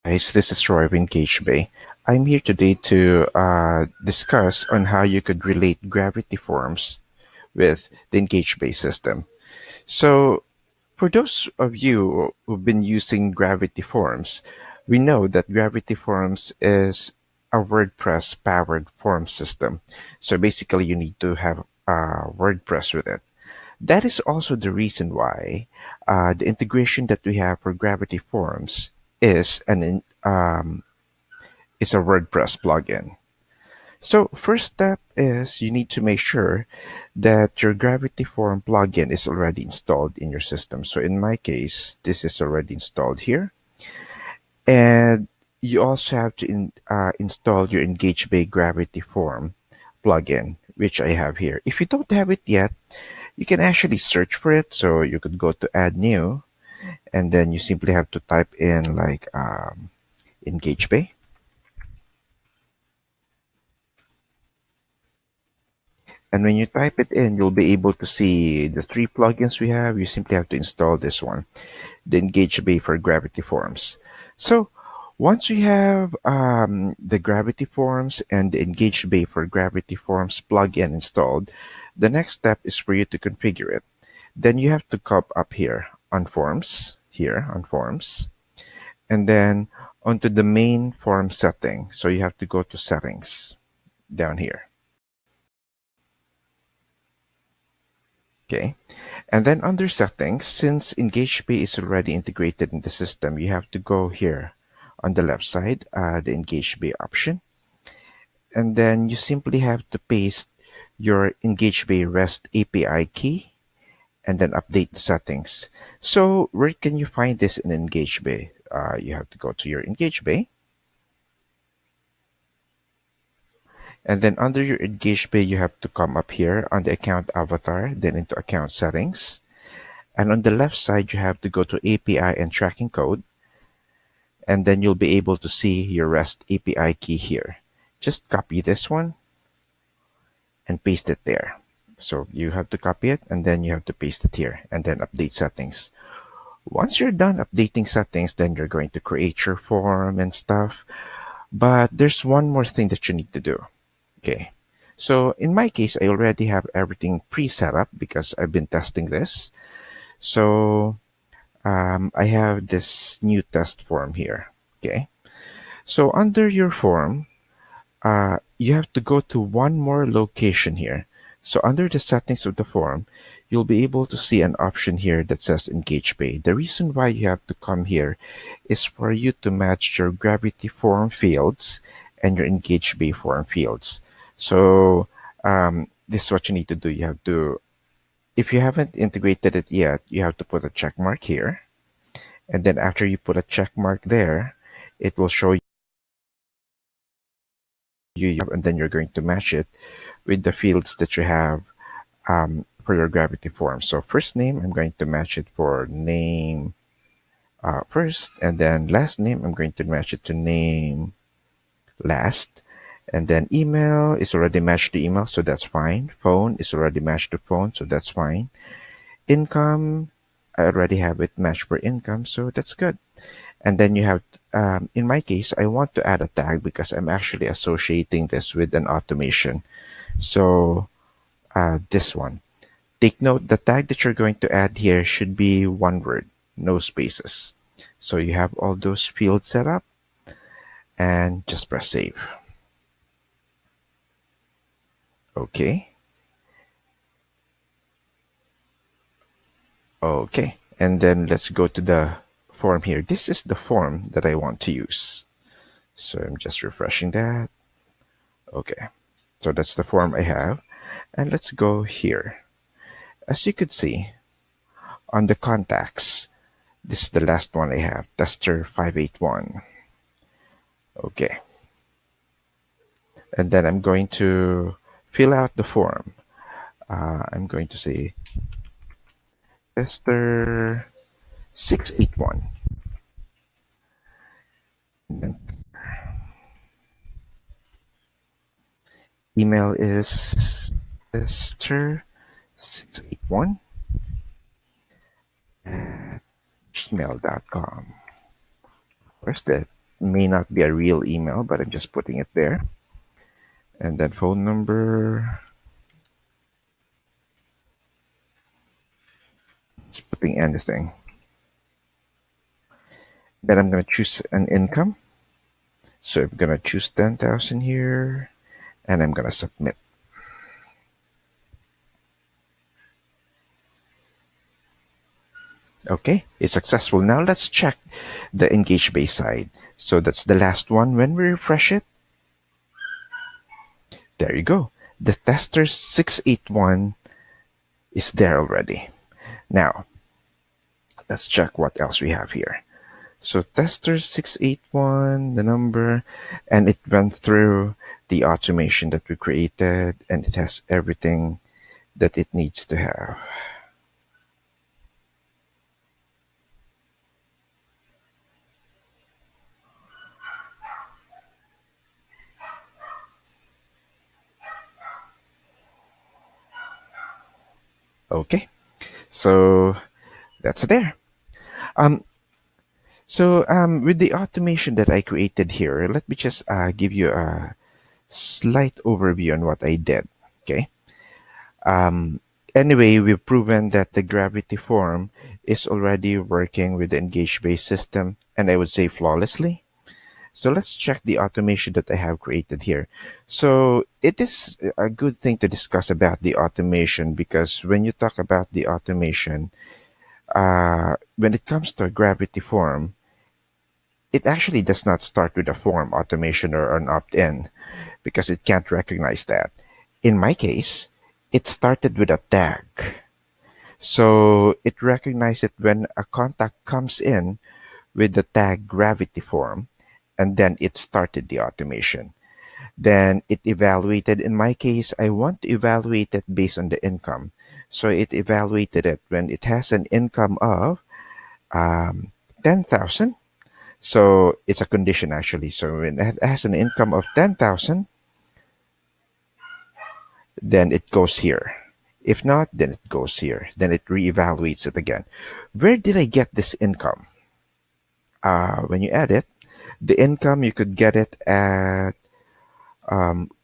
Guys, this is Roy of engagebay. I'm here today to discuss on how you could relate gravity forms with the engagebay system. So, for those of you who've been using gravity forms, we know that gravity forms is a WordPress powered form system. So basically, you need to have WordPress with it. That is also the reason why the integration that we have for gravity forms is is a WordPress plugin. So first step is you need to make sure that your Gravity Form plugin is already installed in your system. So in my case, this is already installed here. And you also have to install your engagebay Gravity Form plugin, which I have here. If you don't have it yet, you can actually search for it. So you could go to add new, and then you simply have to type in like engagebay. And when you type it in, you'll be able to see the three plugins we have. You simply have to install this one, the engagebay for Gravity Forms. So once you have the Gravity Forms and the engagebay for Gravity Forms plugin installed, the next step is for you to configure it. Then you have to come up here on Forms, and then onto the main form setting. So you have to go to Settings down here. Okay. And then under settings, since engagebay is already integrated in the system, you have to go here on the left side, the engagebay option. And then you simply have to paste your engagebay REST API key and then update the settings. So where can you find this in engagebay? You have to go to your engagebay. And then under your engagebay, you have to come up here on the account avatar, then into account settings. And on the left side, you have to go to API and tracking code. And then you'll be able to see your REST API key here. Just copy this one and paste it there. So you have to copy it and then you have to paste it here and then update settings. Once you're done updating settings, then you're going to create your form and stuff. But there's one more thing that you need to do. Okay. So in my case, I already have everything pre-set up because I've been testing this. So I have this new test form here. Okay. So under your form, you have to go to one more location here. So under the settings of the form, you'll be able to see an option here that says engagebay. The reason why you have to come here is for you to match your gravity form fields and your engagebay form fields. So this is what you need to do. You have to, if you haven't integrated it yet, you have to put a check mark here. And then after you put a check mark there, it will show you, and then you're going to match it with the fields that you have for your gravity form. So first name, I'm going to match it for name first, and then last name, I'm going to match it to name last. And then email is already matched to email, so that's fine. Phone is already matched to phone, so that's fine. Income, I already have it matched for income, so that's good. And then you have, in my case, I want to add a tag because I'm actually associating this with an automation. So this one. Take note, the tag that you're going to add here should be one word, no spaces. So you have all those fields set up and just press save. Okay. Okay. And then let's go to the form here. This is the form that I want to use. So I'm just refreshing that. Okay. So that's the form I have. And let's go here. As you could see, on the contacts, this is the last one I have, tester 581. Okay. And then I'm going to fill out the form. I'm going to say tester 681. And then email is tester 681 at gmail.com. Where's that? may not be a real email, but I'm just putting it there. And then phone number, just putting anything. Then I'm going to choose an income. So I'm going to choose 10,000 here, and I'm going to submit. Okay, it's successful. Now let's check the engage base side. So that's the last one. When we refresh it, there you go. The tester 681 is there already. Now, let's check what else we have here. So tester 681, the number, and it went through the automation that we created, and it has everything that it needs to have. Okay, so that's there. Um, with the automation that I created here, let me just give you a slight overview on what I did. Okay. Um, anyway, we've proven that the gravity form is already working with the engage-based system, and I would say flawlessly. So let's check the automation that I have created here. So it is a good thing to discuss about the automation, because when you talk about the automation, when it comes to a gravity form, it actually does not start with a form automation or an opt-in, because it can't recognize that. In my case, it started with a tag. So it recognizes it when a contact comes in with the tag gravity form, and then it started the automation. Then it evaluated. In my case, I want to evaluate it based on the income. So it evaluated it when it has an income of 10,000. So it's a condition actually. So when it has an income of 10,000, then it goes here. If not, then it goes here. Then it reevaluates it again. Where did I get this income? When you add it, the income, you could get it at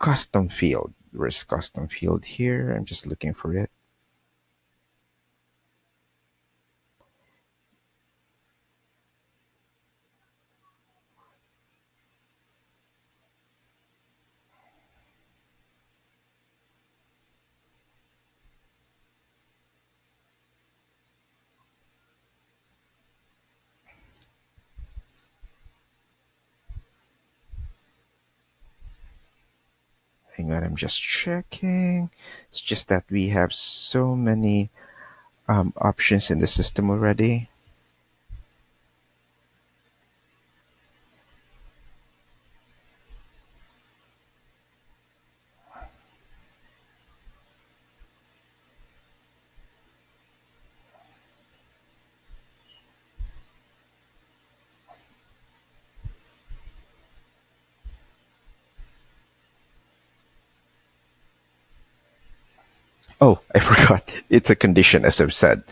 custom field. Where's custom field here? I'm just looking for it. Hang on, I'm just checking. It's just that we have so many options in the system already. Oh, I forgot. It's a condition, as I've said.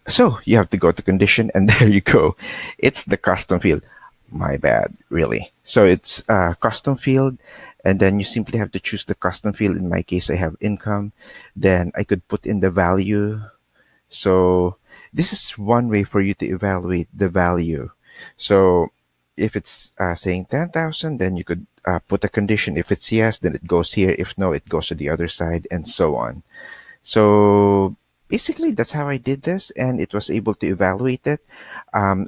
So you have to go to condition, and there you go. It's the custom field. My bad, really. So it's a custom field, and then you simply have to choose the custom field. In my case, I have income. Then I could put in the value. So this is one way for you to evaluate the value. So if it's saying 10,000, then you could put a condition. If it's yes, then it goes here. If no, it goes to the other side, and so on. So basically, that's how I did this, and it was able to evaluate it.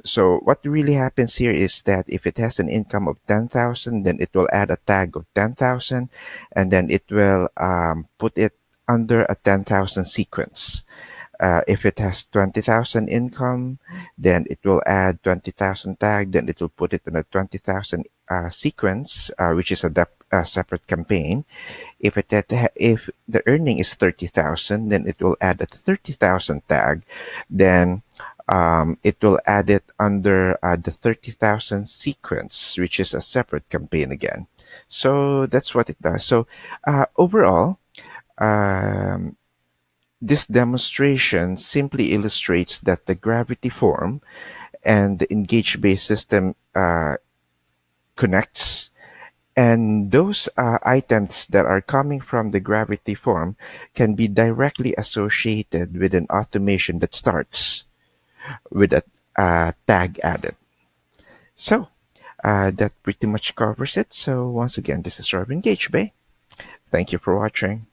So what really happens here is that if it has an income of 10,000, then it will add a tag of 10,000, and then it will put it under a 10,000 sequence. If it has 20,000 income, then it will add 20,000 tag, then it will put it in a 20,000 sequence, which is a separate campaign. If the earning is 30,000, then it will add a 30,000 tag. Then it will add it under the 30,000 sequence, which is a separate campaign again. So that's what it does. So overall, um, this demonstration simply illustrates that the gravity form and the engage-based system connects, and those items that are coming from the gravity form can be directly associated with an automation that starts with a tag added. So that pretty much covers it. So once again, this is Robin Gage Bay. Thank you for watching.